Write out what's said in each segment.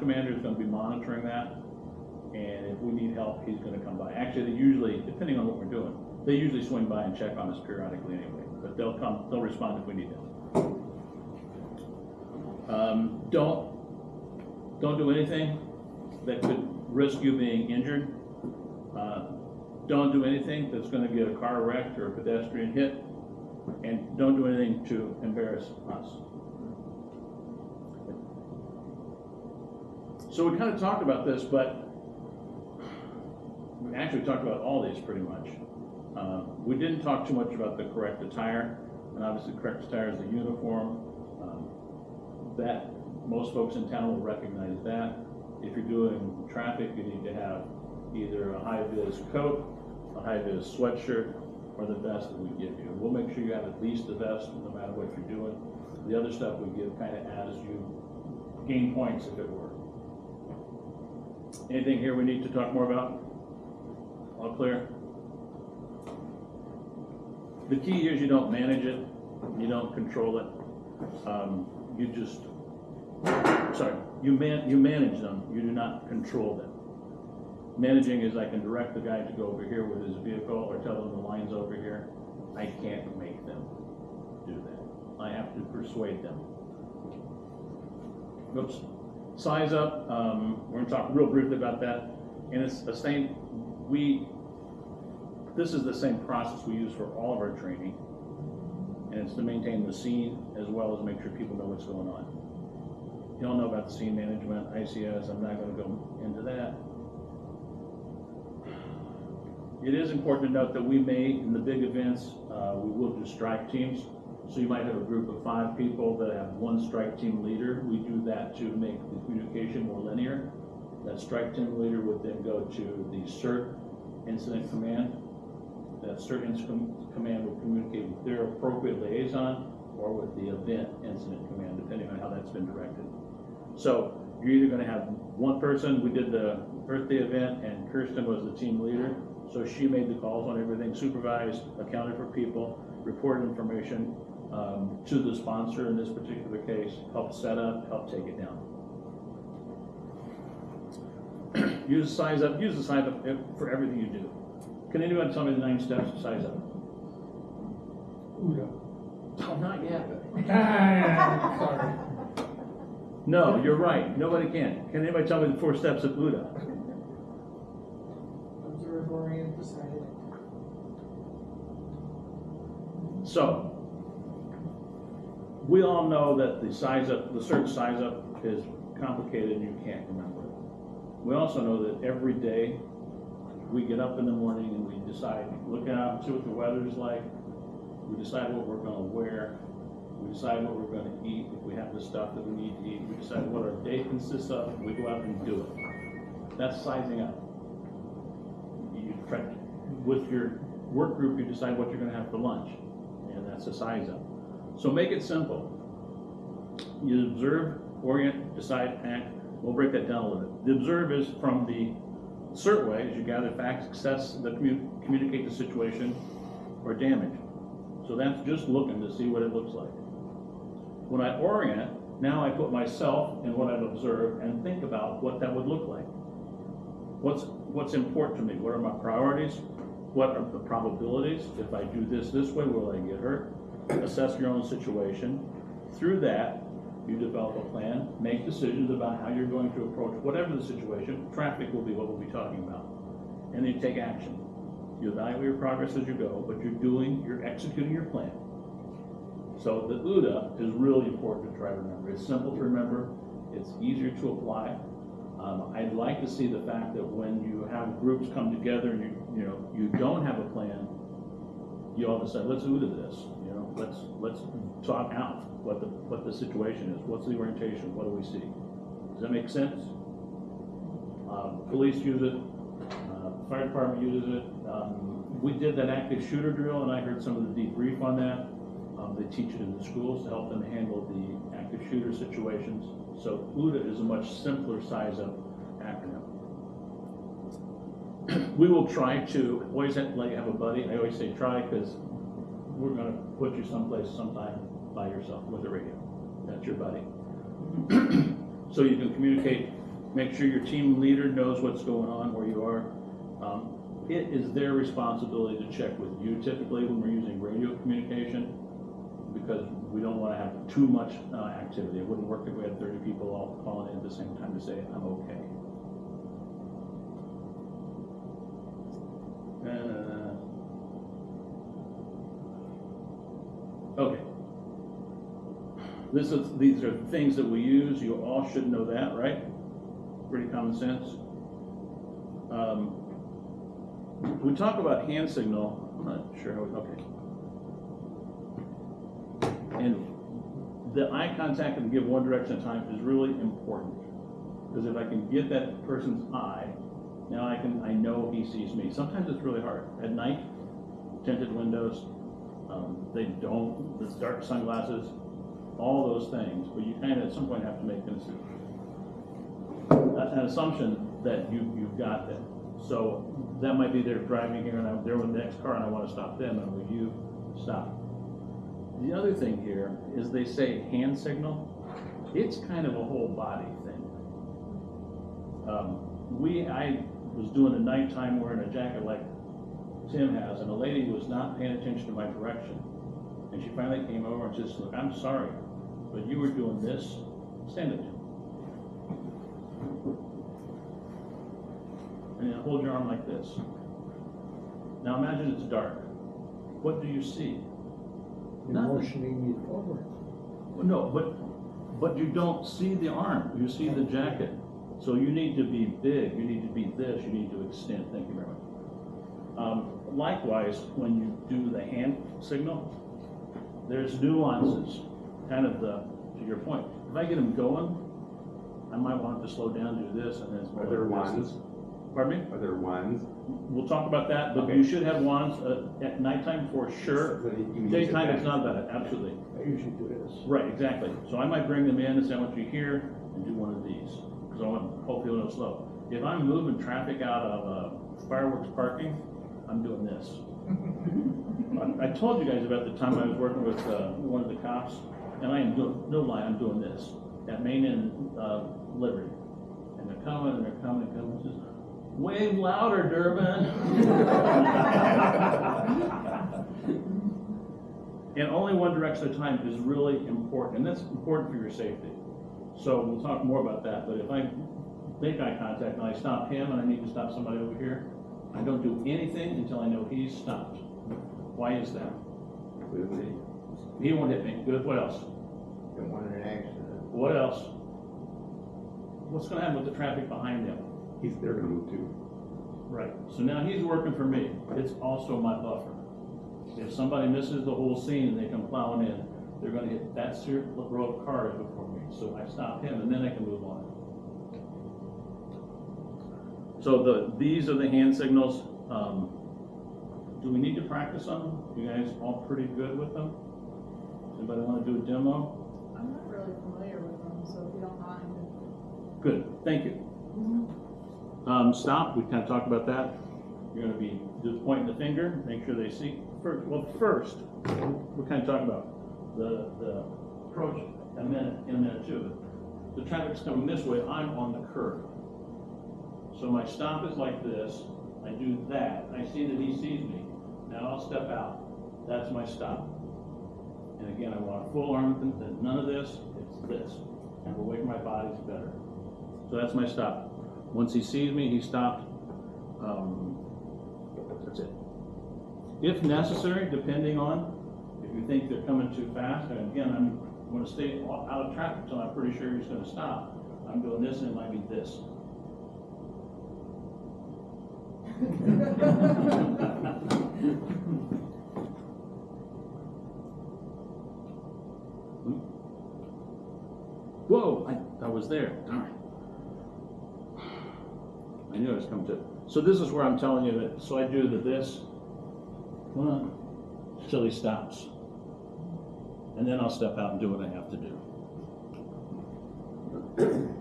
commander is going to be monitoring that, and if we need help, he's going to come by. Actually, they usually, depending on what we're doing, they usually swing by and check on us periodically anyway, but they'll respond if we need them. Don't do anything that could risk you being injured. Don't do anything that's going to get a car wrecked or a pedestrian hit, and don't do anything to embarrass us. So we kind of talked about this, but we actually talked about all these pretty much. We didn't talk too much about the correct attire, and obviously the correct attire is the uniform. That most folks in town will recognize that. If you're doing traffic, you need to have either a high-vis coat, a high-vis sweatshirt, or the vest that we give you. We'll make sure you have at least the vest no matter what you're doing. The other stuff we give kind of as you gain points, if it were. Anything here we need to talk more about? All clear? The key is you don't manage it, you don't control it. You manage them, you do not control them. Managing is I can direct the guy to go over here with his vehicle or tell them the line's over here. I can't make them do that. I have to persuade them. Oops. Size up, we're gonna talk real briefly about that. And it's the same, this is the same process we use for all of our training. And it's to maintain the scene as well as make sure people know what's going on. You all know about the scene management, ICS, I'm not going to go into that. It is important to note that we may, in the big events, we will do strike teams. So you might have a group of 5 people that have one strike team leader. We do that to make the communication more linear. That strike team leader would then go to the CERT incident command. That CERT incident command will communicate with their appropriate liaison or with the event incident command, depending on how that's been directed. So you're either going to have one person. We did the Earth Day event, and Kirsten was the team leader. So she made the calls on everything, supervised, accounted for people, reported information to the sponsor in this particular case, helped set up, helped take it down. Use the size up for everything you do. Can anyone tell me the 9 steps to size up? Oh, not yet. Sorry. No, you're right. Nobody can. Can anybody tell me the 4 steps of UDA? Observe, orient, decide. So, we all know that the CERT size up is complicated and you can't remember it. We also know that every day we get up in the morning and we decide, look out, see what the weather's like. We decide what we're going to wear. We decide what we're going to eat, if we have the stuff that we need to eat. We decide what our day consists of, we go out and do it. That's sizing up. With your work group, you decide what you're going to have for lunch, and that's a size up. So make it simple. You observe, orient, decide, act. We'll break that down a little bit. The observe is from the CERT way, as you gather facts, assess, communicate the situation, or damage. So that's just looking to see what it looks like. When I orient, now I put myself in what I've observed and think about what that would look like. What's important to me? What are my priorities? What are the probabilities? If I do this way, will I get hurt? Assess your own situation. Through that, you develop a plan, make decisions about how you're going to approach whatever the situation. Traffic will be what we'll be talking about. And then you take action. You evaluate your progress as you go, but you're executing your plan. So the UDA is really important to try to remember. It's simple to remember. It's easier to apply. I'd like to see the fact that when you have groups come together and you don't have a plan, you all decide, let's UDA this. Let's talk out what the situation is. What's the orientation? What do we see? Does that make sense? Police use it. Fire department uses it. We did that active shooter drill, and I heard some of the debrief on that. They teach it in the schools to help them handle the active shooter situations. So UDA is a much simpler size up acronym. We will try to always have a buddy. I always say try because we're going to put you someplace sometime by yourself with a radio. That's your buddy. So you can communicate Make sure your team leader knows what's going on, where you are. It is their responsibility to check with you typically when we're using radio communication, because we don't want to have too much activity. It wouldn't work if we had 30 people all calling in at the same time to say, I'm okay. Okay. These are things that we use. You all should know that, right? Pretty common sense. We talk about hand signal. I'm not sure how. Okay. And the eye contact and give one direction at a time is really important, because if I can get that person's eye, now I know he sees me. Sometimes it's really hard at night. Tinted windows. They don't. The dark sunglasses. All those things, but you kind of at some point have to make an assumption that you've got them. So that might be they're driving here and they're with the next car and I want to stop them, and will you stop? The other thing here is they say hand signal. It's kind of a whole body thing. I was doing a nighttime wearing a jacket like Tim has, and a lady was not paying attention to my direction. And she finally came over and says, look, I'm sorry, but you were doing this, stand it. And then hold your arm like this. Now imagine it's dark. What do you see? You're motioning me forward. No, but you don't see the arm, you see the jacket. So you need to be big, you need to be this, you need to extend. Thank you very much. Likewise, when you do the hand signal, there's nuances, kind of to your point. If I get them going, I might want to slow down, do this, and then it's more. Are there wands? Pardon me? Are there wands? We'll talk about that, but Okay. you should have wands at nighttime for sure. So you use Daytime it it's not bad, absolutely. I usually do this. Right, exactly. So I might bring them in and say, I want you here and do one of these, because I want to hopefully it'll slow. If I'm moving traffic out of fireworks parking, I'm doing this. I told you guys about the time I was working with one of the cops, and I am doing, no lie, I'm doing this at Main and Liberty. And they're coming and they're coming and coming. Just, wave louder, Durbin. And only one direction at a time is really important, and that's important for your safety. So we'll talk more about that, but if I make eye contact and I stop him and I need to stop somebody over here, I don't do anything until I know he's stopped. Why is that? He won't hit me. Good. What else? Don't want an accident. What else? What's going to happen with the traffic behind him? They're gonna move too. Right. So now he's working for me. It's also my buffer. If somebody misses the whole scene and they come plowing in, they're going to hit that row of cars before me. So I stop him and then I can move on. So these are the hand signals. Do we need to practice them? You guys all pretty good with them? Anybody want to do a demo? I'm not really familiar with them, so if you don't mind. Good, thank you. Stop, we kind of talked about that. You're going to be just pointing the finger, make sure they see. First, we're kind of talking about the approach in a minute too. The traffic's coming this way, I'm on the curb. So my stop is like this, I do that, I see that he sees me. Now I'll step out, that's my stop. And again, I want a full arm, none of this, it's this. And the way my body's better. So that's my stop. Once he sees me, he stopped. That's it. If necessary, depending on if you think they're coming too fast, and again, I'm going to stay out of traffic until I'm pretty sure he's going to stop. I'm doing this, and it might be this. Whoa, I was there, darn. I knew I was coming to. So this is where I'm telling you that, so I do this, till he stops. And then I'll step out and do what I have to do.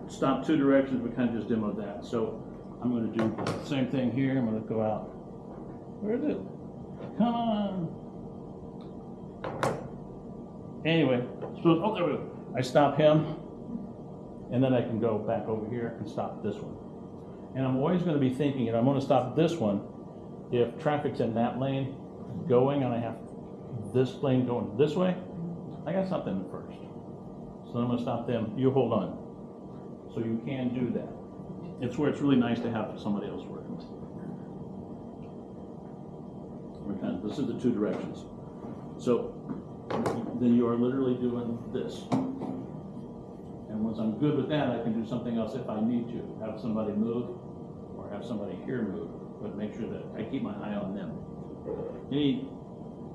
Stop two directions, we kind of just demoed that. So I'm going to do the same thing here. I'm going to go out. Where is it? Come on. Anyway, so, oh, there we go. I stop him. and then I can go back over here and stop this one. And I'm always gonna be thinking, and I'm gonna stop this one, if traffic's in that lane going, and I have this lane going this way, I gotta stop them first. So I'm gonna stop them, you hold on. So you can do that. It's where it's really nice to have somebody else working. This is the two directions. So then you are literally doing this. And once I'm good with that, I can do something else if I need to. Have somebody move or have somebody here move, but make sure that I keep my eye on them. Any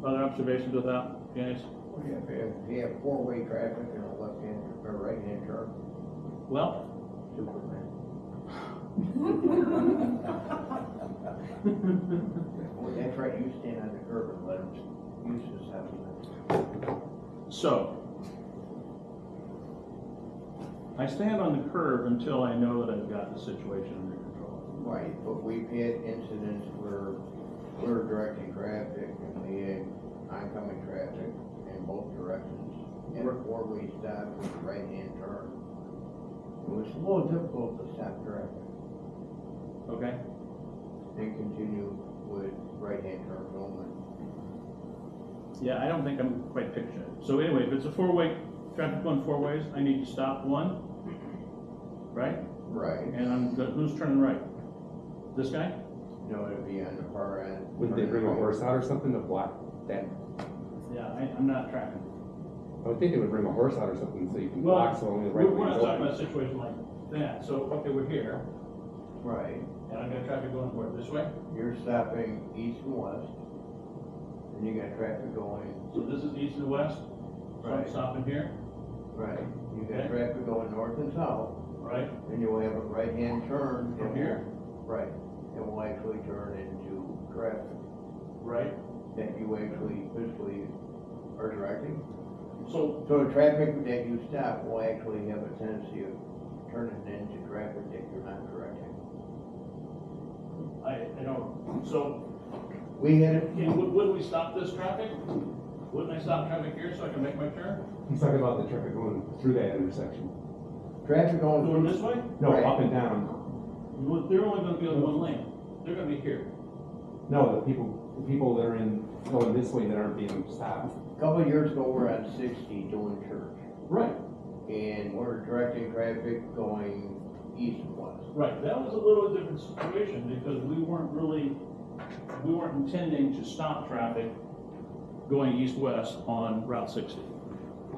other observations with that, guys? If you have four-way traffic and a left-hand or right-hand turn, Well, Superman. Well, that's right, you stand on the curb and let them use this happen. so I stand on the curb until I know that I've got the situation under control. Right, but we've had incidents where we're directing traffic and we had oncoming traffic in both directions. And a four-way stop with a right-hand turn. It was a little difficult to stop traffic. Okay? They continue with right-hand turn only. Yeah, I don't think I'm quite picturing it. So anyway, if it's a four-way, traffic going four ways, I need to stop one, right? Right. And who's turning right? This guy? No, it'd be on the far end. Wouldn't they bring a horse out or something to block that? Yeah, I'm not tracking. I would think they would bring a horse out or something so you can Well, block so only the right we're not lane's talking about open. a situation like that. So, okay, we're here, Right. and I've got traffic going where, this way? You're stopping east and west, and you got traffic going, So this is east and west, so I'm Right. stopping here, right. You got Okay. traffic going north and south, right? and you'll have a right-hand turn. From here? Right. It will actually turn into traffic Right? that you actually physically are directing. So, So the traffic that you stop will actually have a tendency of turning into traffic that you're not directing. I don't, so, We had it, wouldn't we stop this traffic? Wouldn't I stop traffic here so I can make my turn? He's talking about the traffic going through that intersection. traffic going Going through. this way? No, Right. up and down. They're only gonna be on one lane. They're gonna be here. No, the people that are going this way that aren't being stopped. A couple of years ago, we're on 60 doing church, Right. and we're directing traffic going east and west. Right, that was a little different situation because we weren't intending to stop traffic going east-west on Route 60.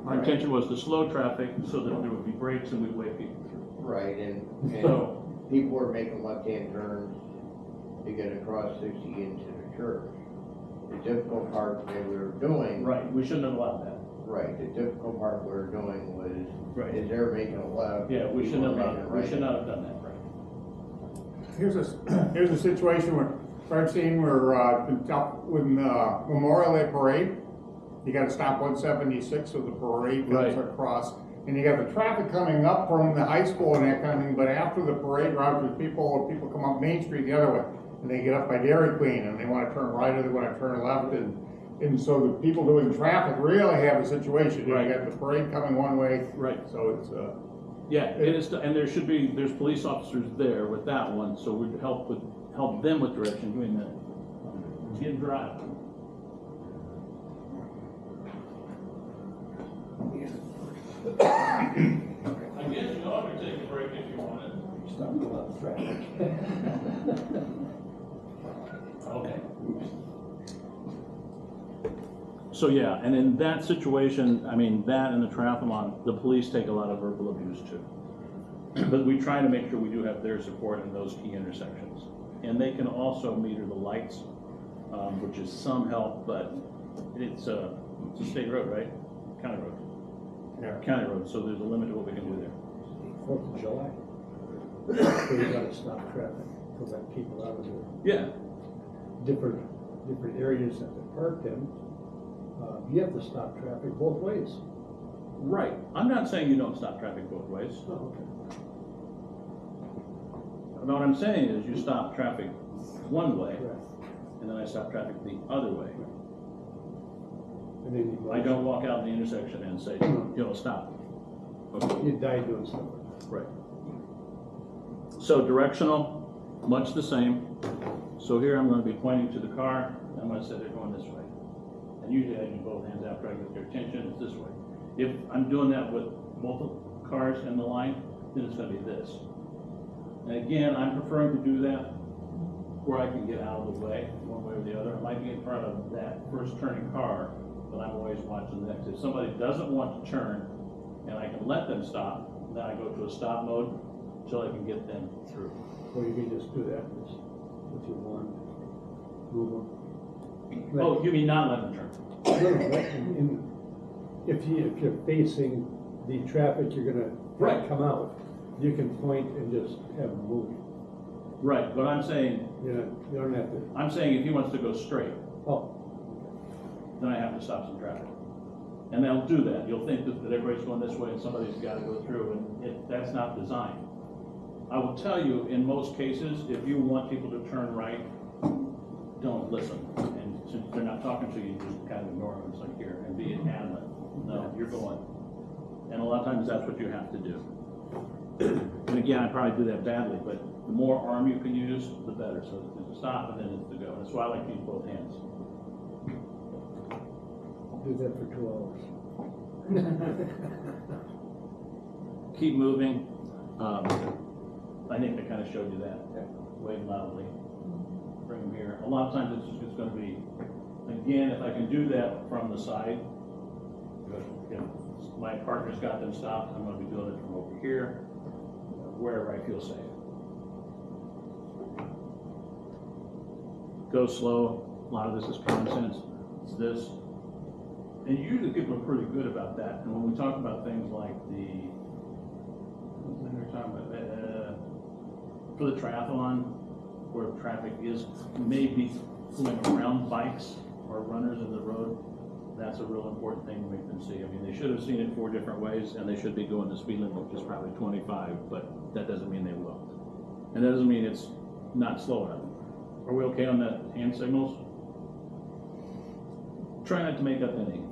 Our Right. intention was to slow traffic so that there would be brakes and we'd wave people through. Right, and So, people were making left-hand turns to get across 60 into the church. The difficult part that we were doing. right, we shouldn't have allowed that. Right, the difficult part we were doing was, Right. is they're making a left. Yeah, we shouldn't have people allowed, making a we right. should not have done that, right? Here's a situation where I've seen where, with Memorial Day Parade, you gotta stop 176 so the parade Right. goes across. And you got the traffic coming up from the high school and that kind of thing, but after the parade route, there's people come up Main Street the other way. And they get up by Dairy Queen and they wanna turn right or they wanna turn left and so the people doing traffic really have a situation. You Right. got the parade coming one way. Right. So it's, Yeah, and there's police officers there with that one, so we'd help them with direction doing that. Get drive. I guess you ought to take a break if you wanted. Starting a lot of traffic. Okay. So yeah, and in that situation, I mean, that and the triathlon, the police take a lot of verbal abuse too. But we try to make sure we do have their support in those key intersections. And they can also meter the lights, which is some help, but it's a state road, right? County road. yeah. County road, so there's a limit to what we can do there. 4th of July. So you gotta stop traffic to let people out of there. Yeah, Different areas that they're parked in, you have to stop traffic both ways. right. I'm not saying you don't stop traffic both ways. Oh, okay. But what I'm saying is you stop traffic one way, Correct. and then I stop traffic the other way. And then I don't walk out in the intersection and say, stop. Okay. you die doing something. Right. So directional, much the same. So here I'm gonna be pointing to the car, I'm gonna say they're going this way. And usually I do both hands after I get their attention, it's this way. If I'm doing that with multiple cars in the line, then it's gonna be this. And again, I'm preferring to do that where I can get out of the way, one way or the other. I might be in front of that first turning car, but I'm always watching the next. If somebody doesn't want to turn, and I can let them stop, then I go to a stop mode until I can get them through. Or you can just do that with your one, move them. Oh, you mean not let them turn? If you're facing the traffic, you're gonna Right. come out, you can point and just have them move. Right, but I'm saying You don't have to, if he wants to go straight, oh, then I have to stop some traffic. And they'll do that. You'll think that everybody's going this way and somebody's got to go through, and that's not designed. I will tell you, in most cases, if you want people to turn right, don't listen. And since they're not talking to you, just kind of ignore them. It's like, here, and be adamant. No, you're going. And a lot of times that's what you have to do. And again, I probably do that badly, but the more arm you can use, the better. So it's a stop and then it's to go. That's why I like to use both hands. do that for 2 hours. Keep moving. I think I kind of showed you that. Wave loudly. Bring them here. A lot of times it's just going to be, again, if I can do that from the side, if my partner's got them stopped, I'm going to be doing it from over here, wherever I feel safe. Go slow. A lot of this is common sense. It's this. And usually people are pretty good about that. And when we talk about things like what we're talking about, for the triathlon, where traffic is maybe going around bikes or runners in the road, that's a real important thing to make them see. I mean, they should have seen it 4 different ways, and they should be going the speed limit, which is probably 25, but that doesn't mean they will. And that doesn't mean it's not slow enough. Are we okay on the hand signals? Try not to make up any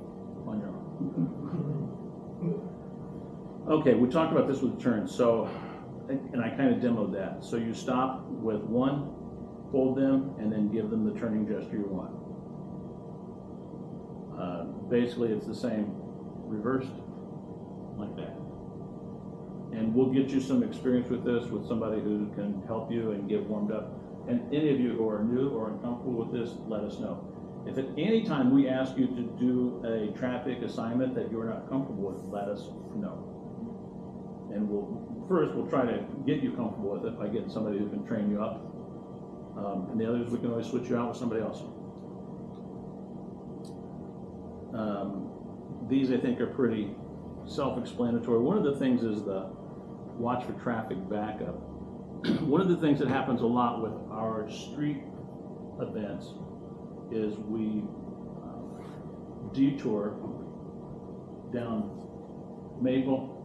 on your own. Okay, we talked about this with turns, so, and I kind of demoed that. So you stop with one, hold them, and then give them the turning gesture you want. Basically, it's the same, reversed, like that. And we'll get you some experience with this with somebody who can help you and get warmed up. And any of you who are new or uncomfortable with this, let us know. If at any time we ask you to do a traffic assignment that you're not comfortable with, let us know. And we'll try to get you comfortable with it by getting somebody who can train you up. And the others, we can always switch you out with somebody else. These I think are pretty self-explanatory. One of the things is the watch for traffic backup. One of the things that happens a lot with our street events is we detour down Maple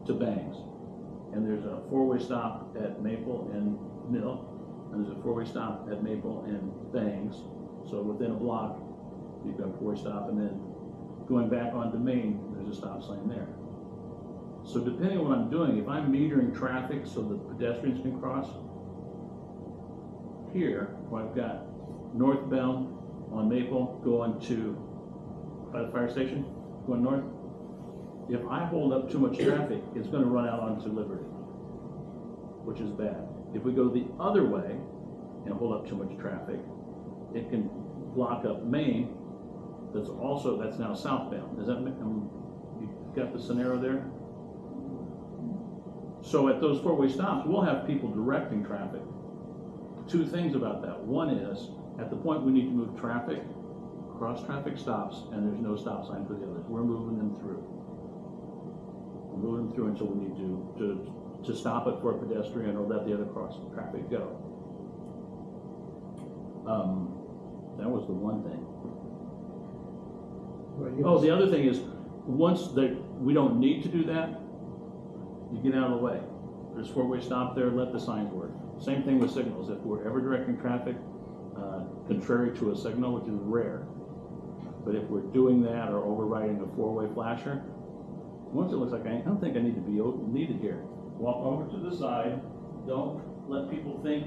to Bangs. And there's a 4-way stop at Maple and Mill, and there's a 4-way stop at Maple and Bangs. So within a block, you've got a 4-way stop, and then going back onto Main, there's a stop sign there. So depending on what I'm doing, if I'm metering traffic so that pedestrians can cross, here, where I've got northbound on Maple going to, by the fire station, going north, if I hold up too much traffic, it's going to run out onto Liberty, which is bad. If we go the other way and hold up too much traffic, it can block up Main. That's now southbound. Does that make, you got the scenario there? So at those 4-way stops, we'll have people directing traffic. 2 things about that. One is, at the point we need to move traffic, cross traffic stops, and there's no stop sign for the others. We're moving them through. We're moving them through until we need to stop it for a pedestrian or let the other cross traffic go. That was the one thing. Oh, the other thing is, once we don't need to do that, you get out of the way. There's 4-way stop there, let the signs work. Same thing with signals. If we're ever directing traffic contrary to a signal, which is rare, but if we're doing that or overriding a 4-way flasher, once it looks like I don't think I need to be needed here, walk over to the side. Don't let people think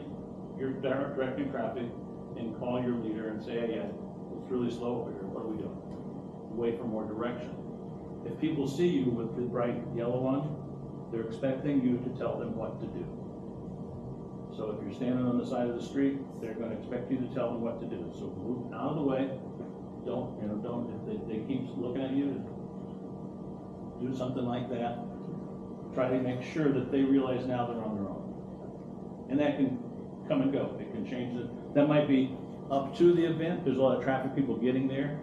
you're directing traffic, and call your leader and say, hey, it's really slow over here, what are we doing? Wait for more direction. If people see you with the bright yellow one, they're expecting you to tell them what to do. So if you're standing on the side of the street, they're gonna expect you to tell them what to do. So move out of the way. Don't, if they keep looking at you, do something like that. Try to make sure that they realize now they're on their own. And that can come and go. It can change it. That might be up to the event. There's a lot of traffic people getting there,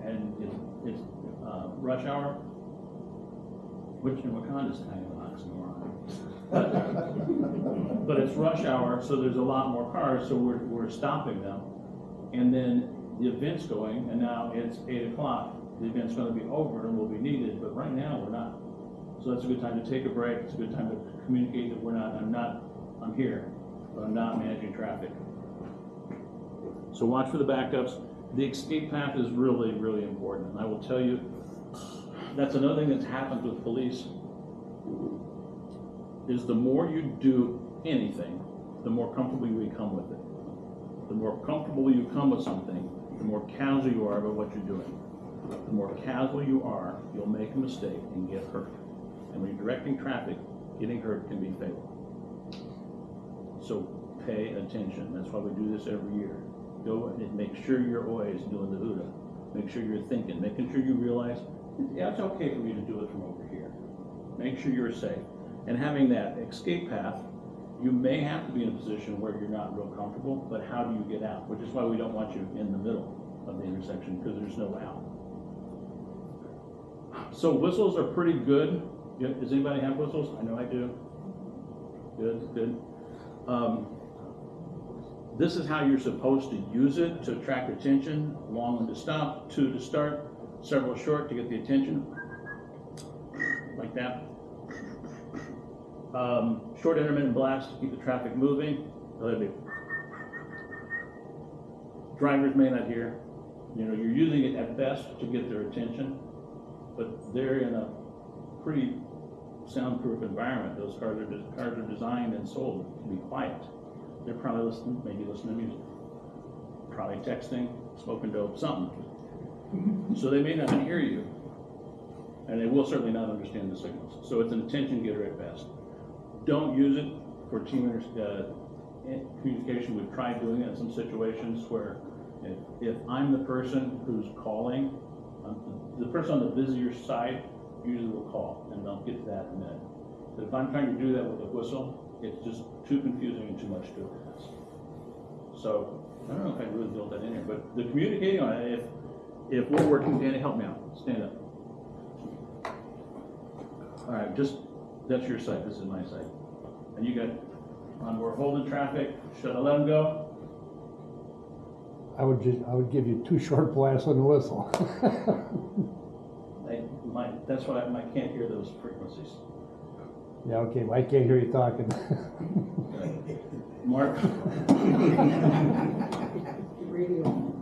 and it's rush hour, which in Wauconda is kind of an oxymoron. But it's rush hour, so there's a lot more cars, so we're stopping them. And then the event's going, and now it's 8 o'clock. The event's going to be over and will be needed, but right now we're not. So that's a good time to take a break. It's a good time to communicate that I'm here, but I'm not managing traffic. So watch for the backups. The escape path is really, really important. And I will tell you, that's another thing that's happened with police, is the more you do anything, the more comfortable you become with it. The more comfortable you come with something, the more casual you are about what you're doing. The more casual you are, you'll make a mistake and get hurt. And when you're directing traffic, getting hurt can be fatal. So pay attention. That's why we do this every year. Go and make sure you're always doing the Huda. Make sure you're thinking, making sure you realize, yeah, it's okay for me to do it from over here. Make sure you're safe. And having that escape path, you may have to be in a position where you're not real comfortable, but how do you get out? Which is why we don't want you in the middle of the intersection, because there's no out. So whistles are pretty good. Does anybody have whistles? I know I do. Good, good. This is how you're supposed to use it to attract attention. Long one to stop, 2 to start, several short to get the attention, like that. Short intermittent blast to keep the traffic moving. Drivers may not hear. You're using it at best to get their attention, but they're in a pretty soundproof environment. Those cars are designed and sold to be quiet. They're probably maybe listening to music, probably texting, smoking dope, something. So they may not hear you, and they will certainly not understand the signals. So it's an attention getter at best. Don't use it for team communication. We've tried doing it in some situations where if I'm the person who's calling, the person on the busier side usually will call, and I'll get to that in a minute. But if I'm trying to do that with a whistle, it's just too confusing and too much to pass. So I don't know if I really built that in here, but the communicating on it, if we're working, Danny, help me out. Stand up. All right, that's your side. This is my side. And you got we're holding traffic. Should I let them go? I would give you 2 short blasts on the whistle. That's why I can't hear those frequencies. Yeah, okay, well, I can't hear you talking. Mark? Radio.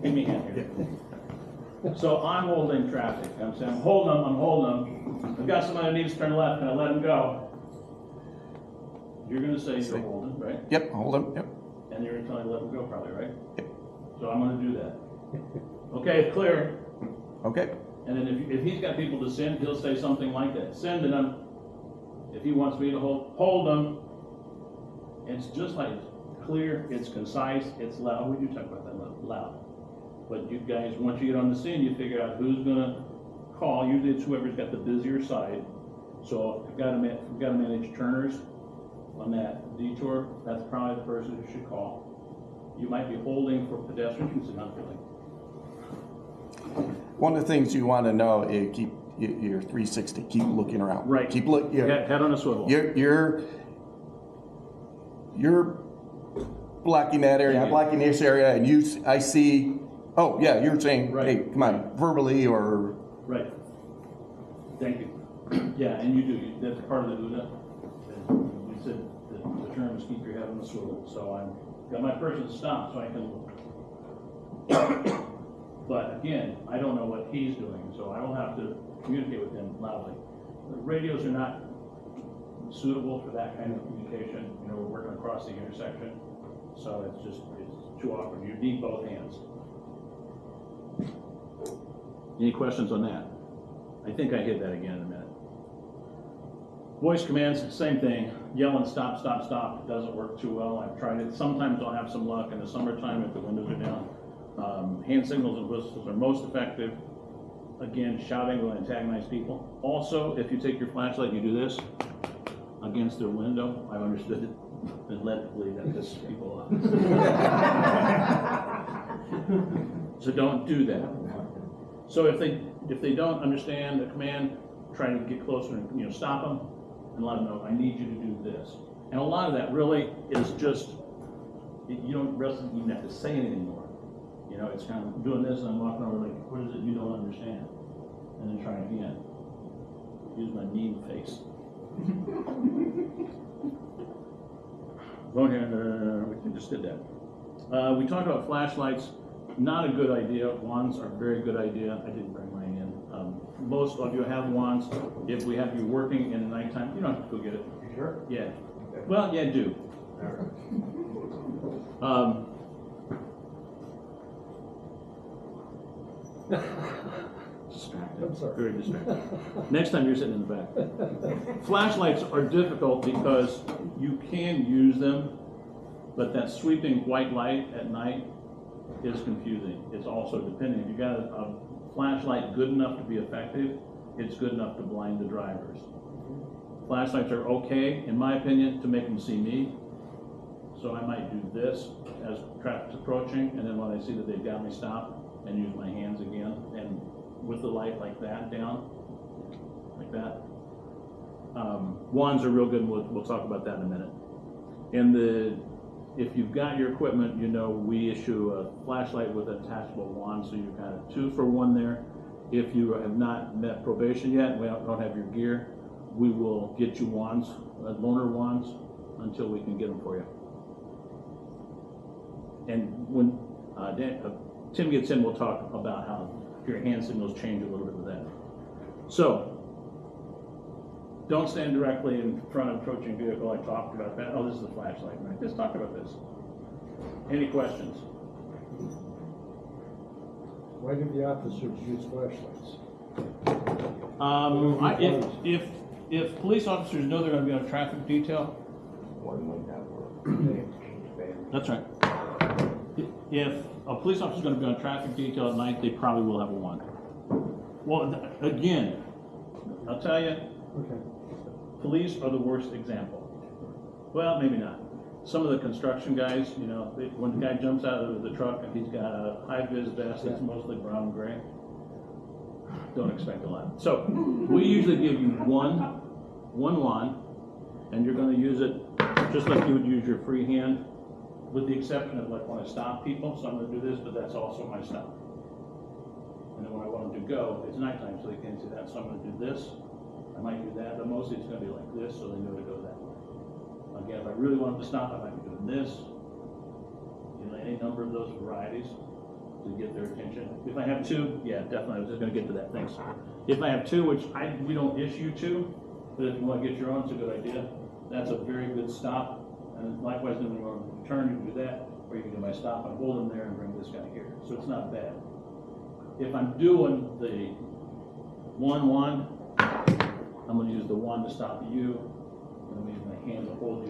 Give me a hand here. So I'm holding traffic. I'm saying, I'm holding them. I've got somebody that needs to turn left. Can I let him go? You're going to say you're holding, right? Yep, hold him, yep. And you're going to tell him to let him go, probably, right? Yep. So I'm going to do that. Okay, clear. Okay. And then if he's got people to send, he'll say something like that. Send them. If he wants me to hold them. It's just like clear, it's concise, it's loud. We do talk about that loud. But you guys, once you get on the scene, you figure out who's gonna call. Usually it's whoever's got the busier side. So if you've got to manage turners on that detour, that's probably the person who should call. You might be holding for pedestrians and not feeling. One of the things you want to know is keep your 360. Keep looking around. Right. Keep looking. Head on a swivel. You're blocking that area. I'm blocking this area, and I see. Oh yeah, you're saying, right. Hey, come on, verbally or. Right. Thank you. Yeah, and you do. That's part of the Huda. We said the term is keep your head on the swivel. So I've got my person stopped so I can look. But again, I don't know what he's doing, so I will have to communicate with them loudly. The radios are not suitable for that kind of communication. You know, we're working across the intersection, so it's too awkward. You need both hands. Any questions on that? I think I hit that again in a minute. Voice commands, same thing. Yelling stop, stop, stop doesn't work too well. I've tried it. Sometimes I'll have some luck in the summertime if the windows are down. Hand signals and whistles are most effective. Again, shouting will antagonize people. Also, if you take your flashlight and you do this against their window, I've understood it is led to believe that pisses people off. So don't do that. So if they don't understand the command, try to get closer and stop them and let them know, I need you to do this. And a lot of that really is just, you don't really even have to say anything anymore. You know, it's kind of doing this and I'm walking over like, what is it you don't understand? And then try again. Use my mean face. Go ahead, we just did that. We talked about flashlights, not a good idea. Wands are a very good idea. I didn't bring mine in. Most of you have wands. If we have you working in the nighttime, you don't have to go get it. You sure? Yeah. Well, yeah, do. Distracted. I'm sorry. Very distracted. Next time you're sitting in the back. Flashlights are difficult because you can use them, but that sweeping white light at night is confusing. It's also depending. If you got a flashlight good enough to be effective, it's good enough to blind the drivers. Flashlights are okay, in my opinion, to make them see me. So I might do this as traffic's approaching, and then when I see that they've got me stopped, and use my hands again, and with the light like that down, like that. Wands are real good, and we'll talk about that in a minute. And if you've got your equipment, we issue a flashlight with an attachable wand, so you've got a 2 for 1 there. If you have not met probation yet, and we don't have your gear, we will get you wands, loaner wands, until we can get them for you. And when Tim gets in, we'll talk about how your hand signals change a little bit with that. So, don't stand directly in front of an approaching vehicle. I talked about that. Oh, this is the flashlight, right? Let's talk about this. Any questions? Why do the officers use flashlights? If police officers know they're going to be on a traffic detail, that's right. If a police officer is going to be on traffic detail at night, they probably will have a wand. Well, again, I'll tell you, Okay. police are the worst example. Well, maybe not. Some of the construction guys, when the guy jumps out of the truck and he's got a high-vis vest that's mostly brown and gray, don't expect a lot. So we usually give you one wand, and you're going to use it just like you would use your free hand, with the exception of like when I stop people. So I'm going to do this, but that's also my stop. And then when I want them to go, it's nighttime, so they can't see that. So I'm going to do this. I might do that, but mostly it's going to be like this, so they know to go that way. Again, if I really want them to stop, I might be doing this. Any number of those varieties to get their attention. If I have 2, yeah, definitely. I was just going to get to that. Thanks. If I have 2, which we don't issue 2, but if you want to get your own, it's a good idea. That's a very good stop. And likewise, then when you want to turn, you can do that, or you can do my stop and hold them there and bring this guy here. So it's not bad. If I'm doing the one wand, I'm going to use the wand to stop you, and I'm going to use my hand to hold you.